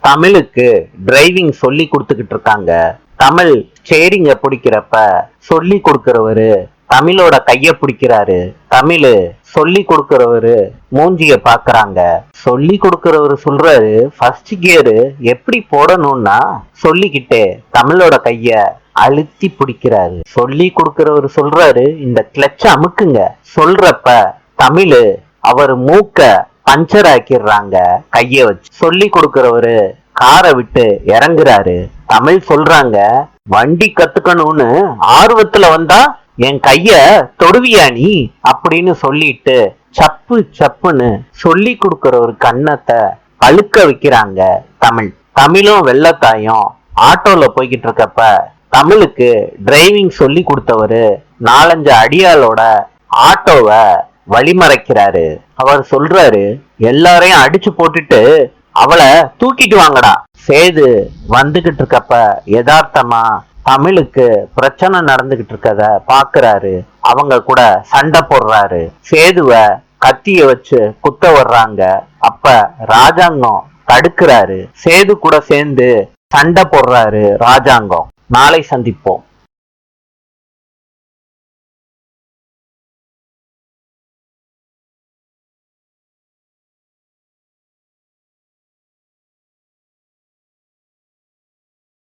தமிழுக்கு டிரைவிங் சொல்லி கொடுத்துக்கிட்டு இருக்காங்க. தமிழ் ஸ்டேரிங்க பிடிக்கிறப்ப சொல்லி கொடுக்கிறவரு தமிழோட கைய பிடிக்கிறாரு. தமிழ் சொல்லி கொடுக்கிறவரு மூஞ்சிய பாக்குறாங்க. சொல்லி கொடுக்கிறவரு சொல்றாரு ஃபர்ஸ்ட் கியரு எப்படி போடணும்னா சொல்லிக்கிட்டே தமிழோட கைய அழுத்தி பிடிக்கிறாரு. சொல்லி கொடுக்கிறவரு சொல்றாரு இந்த கிளட்ச அமுக்குங்க. சொல்றப்ப தமிழ் அவர் மூக்க பஞ்சர் ஆக்கிடுறாங்க கைய வச்சு. சொல்லி கொடுக்கிறவரு காரை விட்டு இறங்குறாரு. தமிழ் சொல்றாங்க வண்டி கத்துக்கணும்னு ஆர்வத்துல வந்தா என் கைய தொடுவியா நீ அப்படின்னு சொல்லிட்டு சப்பு சப்புன்னு சொல்லி கொடுக்கிற ஒரு கன்னத்தை பழுக்க வைக்கிறாங்க தமிழ். தமிழும் வெள்ளத்தாயும் ஆட்டோல போய்கிட்டு இருக்கப்ப தமிழுக்கு டிரைவிங் சொல்லி கொடுத்தவரு 4-5 அடியாளோட ஆட்டோவை வழிமறைக்கிறாரு. அவர் சொல்றாரு எல்லாரையும் அடிச்சு போட்டுட்டு அவளை தூக்கிட்டு வாங்கடா. சேது வந்துகிட்டு இருக்கப்ப யதார்த்தமா தமிழுக்கு பிரச்சனை நடந்துகிட்டு இருக்கத பாக்குறாரு. அவங்க கூட சண்டை போடுறாரு. சேதுவ கத்திய வச்சு குத்த வர்றாங்க. அப்ப ராஜாங்கம் தடுக்கிறாரு. சேது கூட சேர்ந்து சண்டை போடுறாரு ராஜாங்கம். நாளை சந்திப்போம்.